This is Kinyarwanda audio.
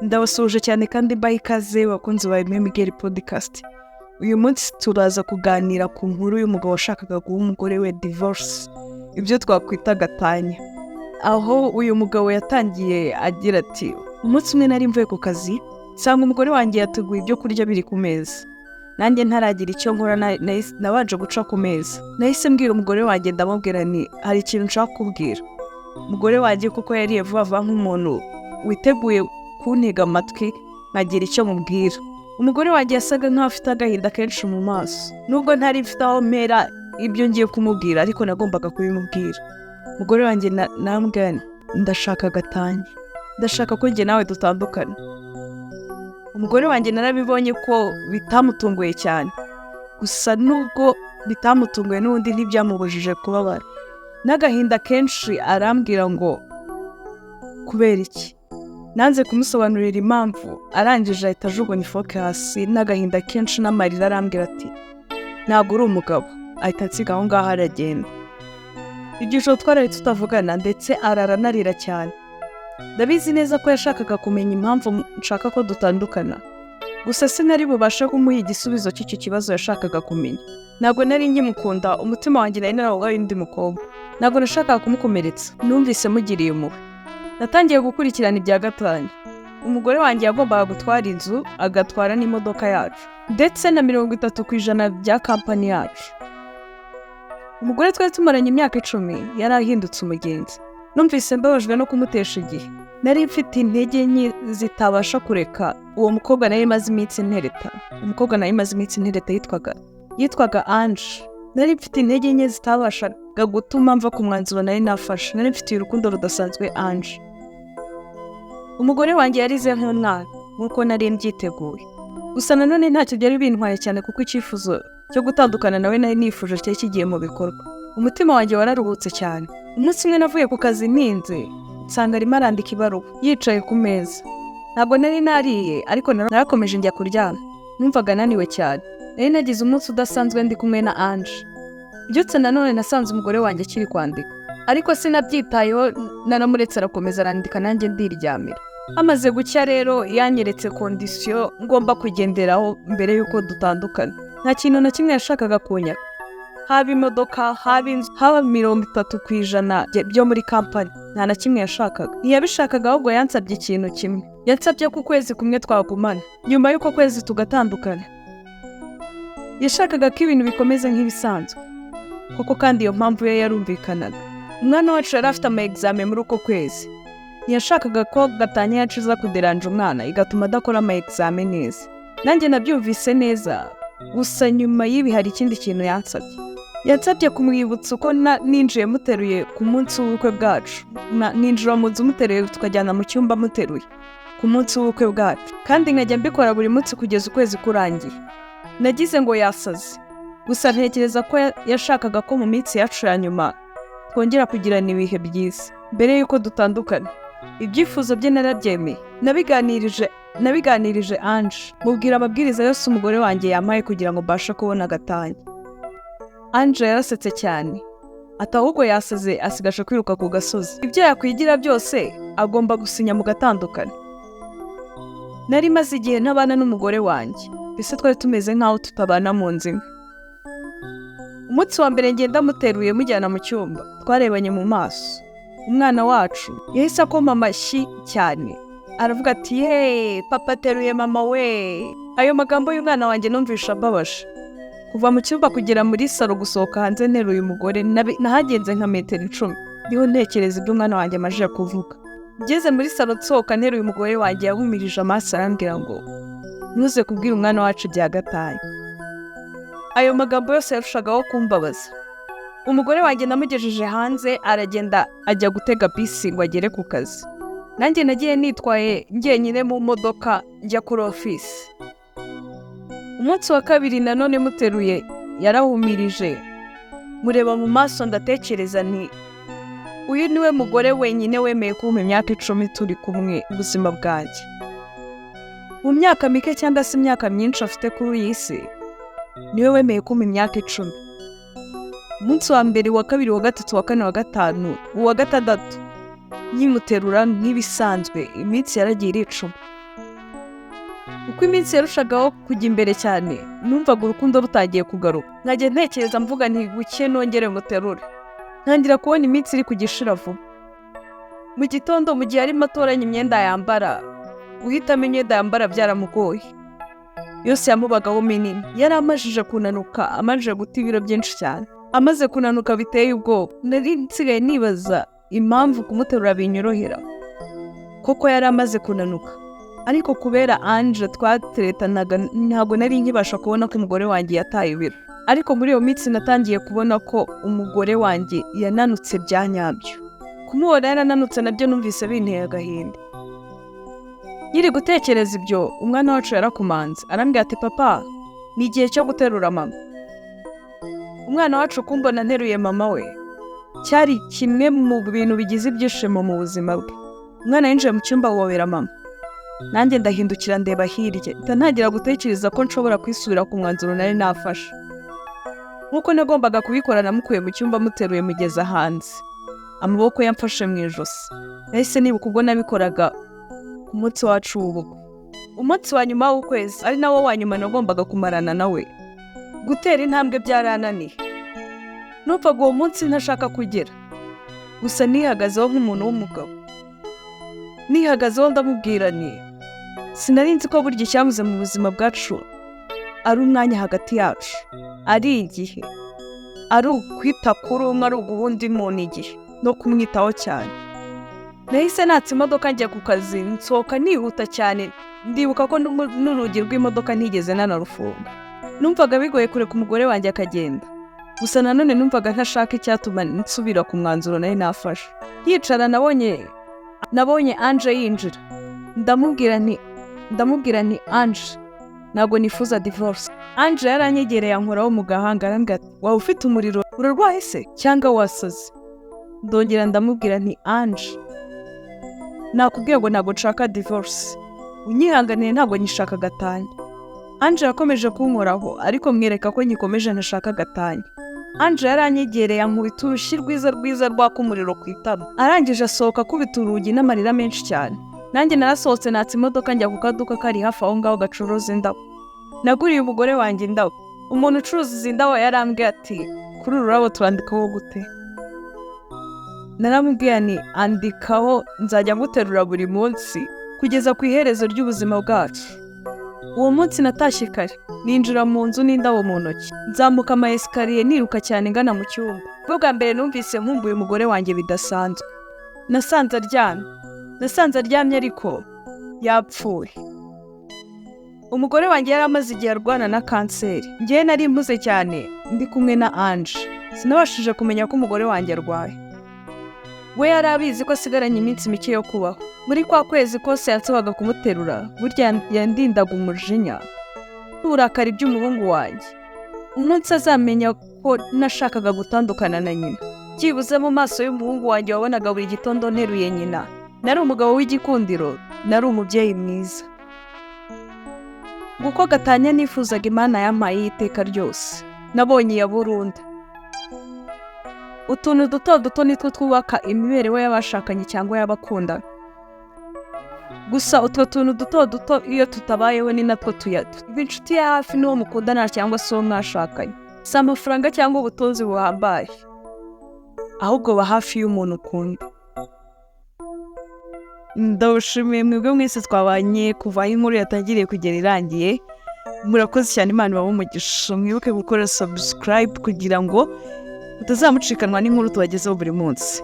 Ndabasuje cyane kandi mbaha ikaze bakunzi ba Miguel Podcast. Uyu munsi turaza kuganira ku nkuru y'umugabo washakaga guha umugore we divorce, ibyo twakwita gatanya. Aho uyu mugabo yatangiye agira ati, umunsi umwe nari mvuye ku kazi, nsanga umugore wanjye yateguye ibyo kurya biri ku meza. Nanjye ntaragira icyo nkora, nabanje guca ku meza. Nahise mbwira umugore wanjye, ndamubwira nti hari ikintu nshaka kubwira. Umugore wanjye kuko yariye vuba vuba nk'umuntu witeguye kuntega amatwi nkagira icyo mubwira. Umugore wanjye yasaga nk'aho afite agahinda kenshi mu maso, nubwo ntari mfite aho mpera ibyo ngiye kumubwira, ariko nagombaga kubimubwira. Umugore wanjye nambwira nti, ndashaka gatanya, ndashaka ko njye nawe dutandukana. Umugore wanjye narabibonye ko bitamutunguye cyane, gusa nubwo bitamutunguye n'ubundi ntibyamubujije kubabara. N'agahinda kenshi arambwira ngo kubera iki. Nanze kumusobanurira impamvu, arangije ahita ajugunya ifoke hasi n'agahinda kenshi n'amarira, arambwira ati ntabwo uri umugabo. Ahita ansiga aho ngaho aragenda. Igihe twari tutavugana ndetse araranarira cyane. Ndabizi neza ko yashakaga kumenya impamvu nshaka ko dutandukana, gusa sinari bubashe kumuha igisubizo cy'iki kibazo yashakaga kumenya. Ntabwo nari nkimukunda, umutima wanjye nari narawugaye undi mukobwa. Ntabwo nashakaga kumukomeretsa, numvise mugiriye impuhwe. Natangiye gukurikirana ibya gatanya. Umugore wanjye yagombaga gutwara inzu, agatwara n'imodoka yacu, ndetse na 30% bya kampani yacu. Umugore twari tumaranye imyaka 10 yari ahindutse umugenzi. Numvise mbabajwe no kumutesha igihe. Nari mfite intege nke zitabasha kureka uwo mukobwa nari maze iminsi ntereta. Umukobwa nari maze iminsi ntereta yitwaga Ange. Nari mfite intege nke zitabashaga gutuma mva ku mwanzuro nari nafashe. Nari mfite urukundo rudasanzwe Ange. Umugore wanjye yarize nk'umwana nkuko nari mbyiteguye. Gusa nanone ntacyo byari bintwaye cyane, kuko icyifuzo cyo gutandukana nawe nari nifuje cyari kigiye mu bikorwa. Umutima wanjye wararuhutse cyane. Umunsi umwe navuye ku kazi ninze, nsanga arimo arandika ibaruwa yicaye ku meza. Ntabwo nari nariye, ariko narakomeje njya kuryama. Numvaga naniwe cyane. Nari nagize umunsi udasanzwe ndi kumwe na Ange. Byutse nanone nasanze umugore wanjye akiri kwandika, ariko sinabyitayeho, naramuretse arakomeza arandika, nanjye ndiryamira. Amaze gucya rero yanyeretse kondisiyo ngomba kugenderaho mbere y'uko dutandukana. Nta kintu na kimwe yashakaga kunyaka, haba imodoka, haba inzu, haba 30% byo muri kampani. Nta na kimwe yashakaga. Ntiyabishakaga, ahubwo yansabye ikintu kimwe. Yansabye ko ukwezi kumwe twagumana, nyuma y'uko kwezi tugatandukana. Yashakaga ko ibintu bikomeza nk'ibisanzwe, kuko kandi iyo mpamvu ye yarumvikanaga. Umwana wacu yari afite ama-examen muri uko kwezi. Ntiyashakaga ko gatanya yaciza kuderanja umwana igatuma adakora ama-examen neza. Nanjye nabyumvise neza, gusa nyuma y'ibi hari ikindi kintu yansabye. Yansabye kumwibutsa uko ninjiye muteruye ku munsi w'ubukwe bwacu. Ninjira mu nzu muteruye, tukajyana mu cyumba muteruye ku munsi w'ubukwe bwacu, kandi nkajya mbikora buri munsi kugeza ukwezi kurangiye. Nagize ngo yasaze, gusa ntekereza ko yashakaga ko mu minsi yacu ya nyuma twongera kugirana ibihe byiza mbere y'uko dutandukana. Ibyifuzo bye narabyemeye. Nabiganirije Ange, mubwira amabwiriza yose umugore wanjye yampaye kugira ngo mbashe kubona gatanya. Ange yarasetse cyane, ati ahubwo yasaze asigaje kwiruka ku gasozi. Ibyo yakwigira byose agomba gusinya mu gatandukana. Nari maze igihe ntabana n'umugore wanjye, mbese twari tumeze nk'aho tutabana mu nzu imwe. Umunsi wa mbere ngenda muteruye mujyana mu cyumba, twarebanye mu maso. Umwana wacu yahise akoma amashyi cyane, aravuga ati yeee, papa ateruye mama we. Ayo magambo y'umwana wanjye numvisha mbabaje. Kuva mu cyumba kugera muri salo, gusohoka hanze nteruye umugore, nahagenze nka 10 m. Ndiho ntekereza ibyo umwana wanjye amaze kuvuga. Ngeze muri salo nsohoka nteruye umugore wanjye, yahumirije amaso arambwira ngo ntuze kubwira umwana wacu bya gatanya. Ayo magambo yose yarushagaho kumbabaza. Umugore wanjye namugejeje hanze, aragenda ajya gutega bisi ngo agere ku kazi. Nanjye nagiye nitwaye njyenyine mu modoka njya kuri office. Umunsi wa kabiri nanone muteruye, yarahumirije, mureba mu maso, ndatekereza nti uyu niwe mugore wenyine wemeye kumpa imyaka 10 turi kumwe ubuzima bwanjye. Mu myaka mike cyangwa se imyaka myinshi afite kuri iyi si, niwe wemeye kumpa imyaka 10. Umunsi wa mbere, wa kabiri, wa gatatu, wa kane, wa gatanu, uwa gatandatu nyimuterura nk'ibisanzwe, iminsi yaragiye iricuma. uko iminsi yarushagaho kujya imbere cyane numvaga urukundo rutagiye kugaruka, nkajya ntekereza mvuga nti buke nongere muterure. Ntangira kubona iminsi iri kugishira vuba. Mu gitondo mu gihe arimo atoranya imyenda yambara, guhitamo imyenda yambara byaramugoye. Yose yamubagaho minini, yari amajije kunanuka, amajije guta ibiro byinshi cyane. Amaze kunanuka biteye ubwoba, nari nsigaye nibaza impamvu kumuterura binyorohera. Koko yari amaze kunanuka, ariko kubera Ange twateretanaga ntabwo nari nkibasha kubona ko umugore wanjye yataye ibiro. Ariko muri iyo minsi natangiye kubona ko umugore wanjye yananutse bya nyabyo. Kumubona yarananutse nabyo numvise binteye agahinda. Nyiri gutekereza ibyo, umwana wacu yarakumanze, arambwira ati papa, ni igihe cyo guterura mama. Umwana wacu kumbona nteruye mama we cyari kimwe mu bintu bigize ibyishimo mu buzima bwe. Umwana yinjiye mu cyumba wobera mama, nanjye ndahindukira ndeba hirya, ntangira gutekereza ko nshobora kwisubira ku mwanzuro nari nafashe. Nkuko nagombaga kubikora namukuye mu cyumba muteruye mugeza hanze, amaboko yamfashe mu ijosi. Nahise nibuka ubwo nabikoraga ku munsi wacu w'ubukwe, umunsi wa nyuma w'ukwezi, ari nawo wa nyuma nagombaga kumarana nawe. Gutera intambwe byarananiye, numvaga uwo munsi ntashaka kugera. Gusa nihagazeho nk'umuntu w'umugabo, nihagazeho ndamubwira nti sinari nzi ko burya icyamuze mu buzima bwacu ari umwanya hagati yacu, ari igihe, ari ukwita kuri umwe, ari uguhundi muntu igihe no kumwitaho cyane. Nahise natse imodoka njya ku kazi, nsohoka nihuta cyane. Ndibuka ko n'urugi rw'imodoka ntigeze nanarufunga. Numvaga bigoye kureka umugore wanjye akagenda, gusa nanone numvaga ntashaka icyatuma nsubira ku mwanzuro nari nafashe. Yicara nabonye Ange yinjira, ndamubwira nti Ange, ntabwo nifuza divorce. Ange yaranyegereye ankoraho mu gahanga, arambwira ati waba ufite umuriro, urarwaye se cyangwa wasaze? Ndongera ndamubwira nti Ange, nakubwiye ngo ntabwo nshaka divorce, unyihanganiye ntabwo nyishaka gatanya. Ange yakomeje kunkoraho, ariko mwereka ko nyikomeje ntashaka gatanya. Ange yaranyegereye ankubita urushyi rwiza rwaka umuriro ku itama. Arangije asohoka akubita urugi n'amarira menshi cyane. Nanjye narasohotse natse imodoka njya ku kaduka kari hafi aho ngaho gacuruza indabo. Naguriye umugore wanjye indabo. Umuntu ucuruza izi ndabo yarambwiye ati kuri uru rurabo turandikaho gute? Naramubwiye nti andikaho nzajya nguterura buri munsi kugeza ku iherezo ry'ubuzima bwacu. Uwo munsi natashye kare, ninjira mu nzu n'indabo mu ntoki, nzamuka ama esikariye niruka cyane ngana mu cyumba. Bwa mbere numvise nkumbuye umugore wanjye bidasanzwe. Nasanze aryamye ariko yapfuye. Umugore wanjye yari amaze igihe arwana na kanseri. Njyewe nari mpuze cyane ndi kumwe na Ange, sinabashije kumenya ko umugore wanjye arwaye. We yari abizi ko asigaranye iminsi mike yo kubaho. Muri kwa kwezi kose yansabaga kumuterura, burya yandindaga umujinya n'uburakari by'umuhungu wanjye. Umunsi azamenya ko nashakaga gutandukana na nyina, byibuze mu maso y'umuhungu wanjye wabonaga buri gitondo nteruye nyina. Nari umugabo w'igikundiro, nari umubyeyi mwiza. Nguko gatanya nifuzaga Imana yampaye iteka ryose, nabonye iya burundu. Utuntu duto nitwo twubaka imibereho y'abashakanye cyangwa y'abakundana. Gusa utwo tuntu duto iyo tutabayeho ni natwo tuyata. Inshuti ya hafi n'uwo mukundana cyangwa se uwo mwashakanye, si amafaranga cyangwa ubutunzi buhambaye, ahubwo ba hafi y'umuntu ukunda. Ndabashimiye mwebwe mwese twabanye kuva aho inkuru yatangiriye kugera irangiye. Murakoze cyane, Imana ibahe umugisha. Mwibuke gukora subscribe kugira ngo utazamucikanwa n'inkuru tubagezeho buri munsi.